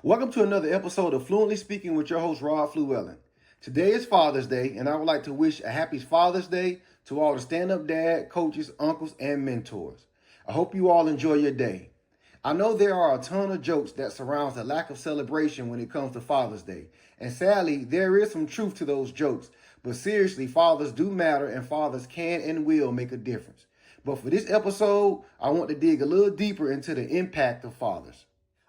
Welcome to another episode of Fluently Speaking with your host, Rod Fluellen. Today is Father's Day, and I would like to wish a happy Father's Day to all the stand-up dad, coaches, uncles, and mentors. I hope you all enjoy your day. I know there are a ton of jokes that surrounds the lack of celebration when it comes to Father's Day, and sadly, there is some truth to those jokes, but seriously, fathers do matter, and fathers can and will make a difference. But for this episode, I want to dig a little deeper into the impact of fathers.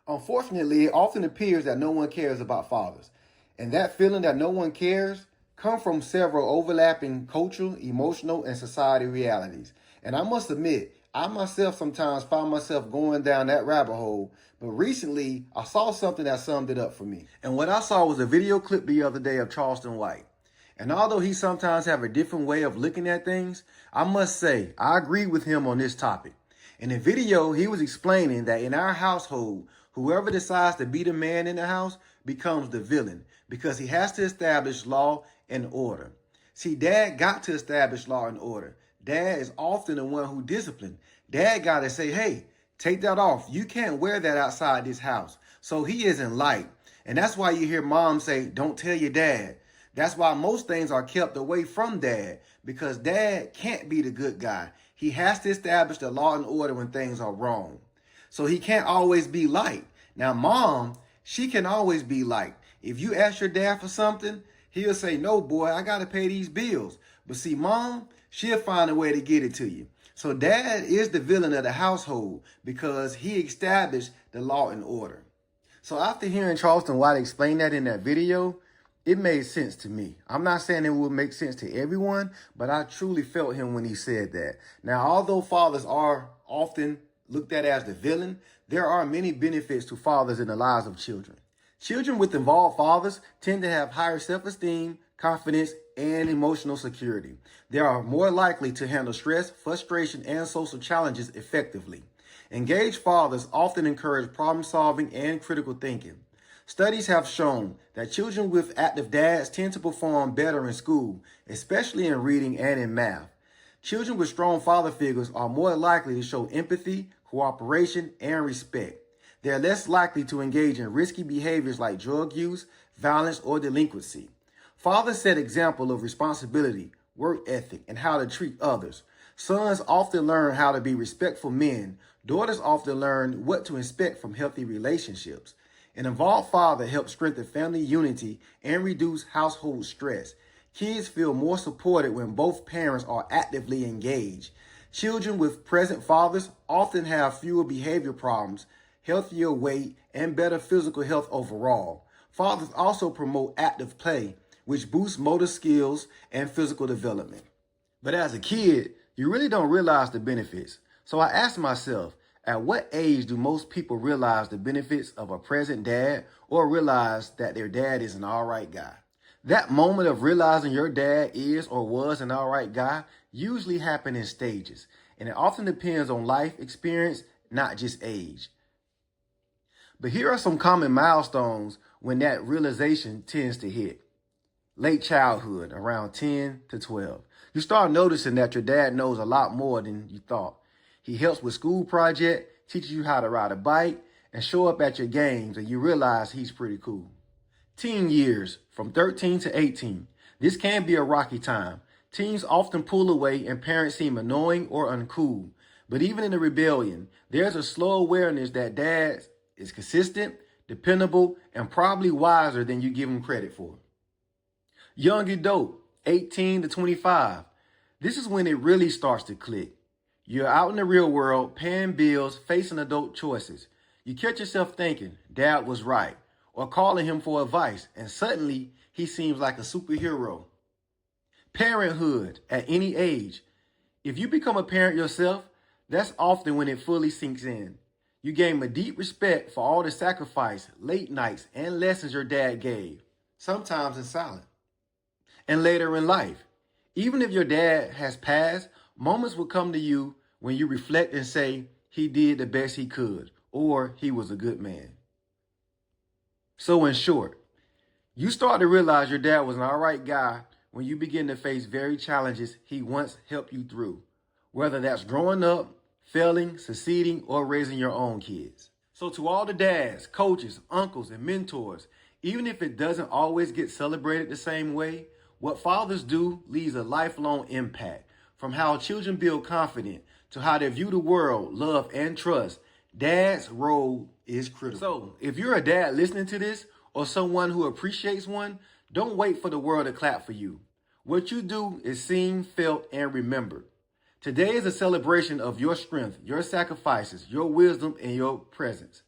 Unfortunately, it often appears that no one cares about fathers. And that feeling that no one cares comes from several overlapping cultural, emotional, and society realities. And I must admit, I myself sometimes find myself going down that rabbit hole. But recently, I saw something that summed it up for me. And what I saw was a video clip the other day of Charleston White. And although he sometimes have a different way of looking at things, I must say, I agree with him on this topic. In the video, he was explaining that in our household, whoever decides to be the man in the house becomes the villain because he has to establish law and order. See, dad got to establish law and order. Dad is often the one who disciplines. Dad got to say, hey, take that off. You can't wear that outside this house. So he isn't light. And that's why you hear mom say, don't tell your dad. That's why most things are kept away from dad, because dad can't be the good guy. He has to establish the law and order when things are wrong. So he can't always be light. Now, mom, she can always be light. If you ask your dad for something, he'll say, no, boy, I got to pay these bills. But see, mom, she'll find a way to get it to you. So dad is the villain of the household because he established the law and order. So after hearing Charleston White explain that in that video, it made sense to me. I'm not saying it would make sense to everyone, but I truly felt him when he said that. Now, although fathers are often looked at as the villain, there are many benefits to fathers in the lives of children. Children with involved fathers tend to have higher self-esteem, confidence, and emotional security. They are more likely to handle stress, frustration, and social challenges effectively. Engaged fathers often encourage problem solving and critical thinking. Studies have shown that children with active dads tend to perform better in school, especially in reading and in math. Children with strong father figures are more likely to show empathy, cooperation, and respect. They are less likely to engage in risky behaviors like drug use, violence, or delinquency. Fathers set example of responsibility, work ethic, and how to treat others. Sons often learn how to be respectful men. Daughters often learn what to expect from healthy relationships. An involved father helps strengthen family unity and reduce household stress. Kids feel more supported when both parents are actively engaged. Children with present fathers often have fewer behavior problems, healthier weight, and better physical health overall. Fathers also promote active play, which boosts motor skills and physical development. But as a kid, you really don't realize the benefits. So I asked myself, at what age do most people realize the benefits of a present dad or realize that their dad is an all right guy? That moment of realizing your dad is or was an all right guy usually happens in stages, and it often depends on life experience, not just age. But here are some common milestones when that realization tends to hit. Late childhood, around 10 to 12. You start noticing that your dad knows a lot more than you thought. He helps with school project, teaches you how to ride a bike, and show up at your games, and you realize he's pretty cool. Teen years, from 13 to 18. This can be a rocky time. Teens often pull away and parents seem annoying or uncool. But even in the rebellion, there's a slow awareness that dad is consistent, dependable, and probably wiser than you give him credit for. Young adult, 18 to 25. This is when it really starts to click. You're out in the real world, paying bills, facing adult choices. You catch yourself thinking, dad was right, or calling him for advice, and suddenly he seems like a superhero. Parenthood at any age. If you become a parent yourself, that's often when it fully sinks in. You gain a deep respect for all the sacrifice, late nights, and lessons your dad gave, sometimes in silence. And later in life, even if your dad has passed, moments will come to you when you reflect and say, he did the best he could, or he was a good man. So in short, you start to realize your dad was an all right guy when you begin to face very challenges he once helped you through, whether that's growing up, failing, succeeding, or raising your own kids. So to all the dads, coaches, uncles, and mentors, even if it doesn't always get celebrated the same way, what fathers do leaves a lifelong impact. From how children build confidence to how they view the world, love, and trust, dad's role is critical. So if you're a dad listening to this or someone who appreciates one, don't wait for the world to clap for you. What you do is seen, felt, and remembered. Today is a celebration of your strength, your sacrifices, your wisdom, and your presence.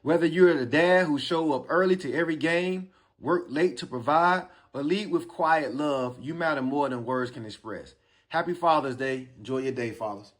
Whether you're the dad who show up early to every game, work late to provide, or lead with quiet love, you matter more than words can express. Happy Father's Day. Enjoy your day, fathers.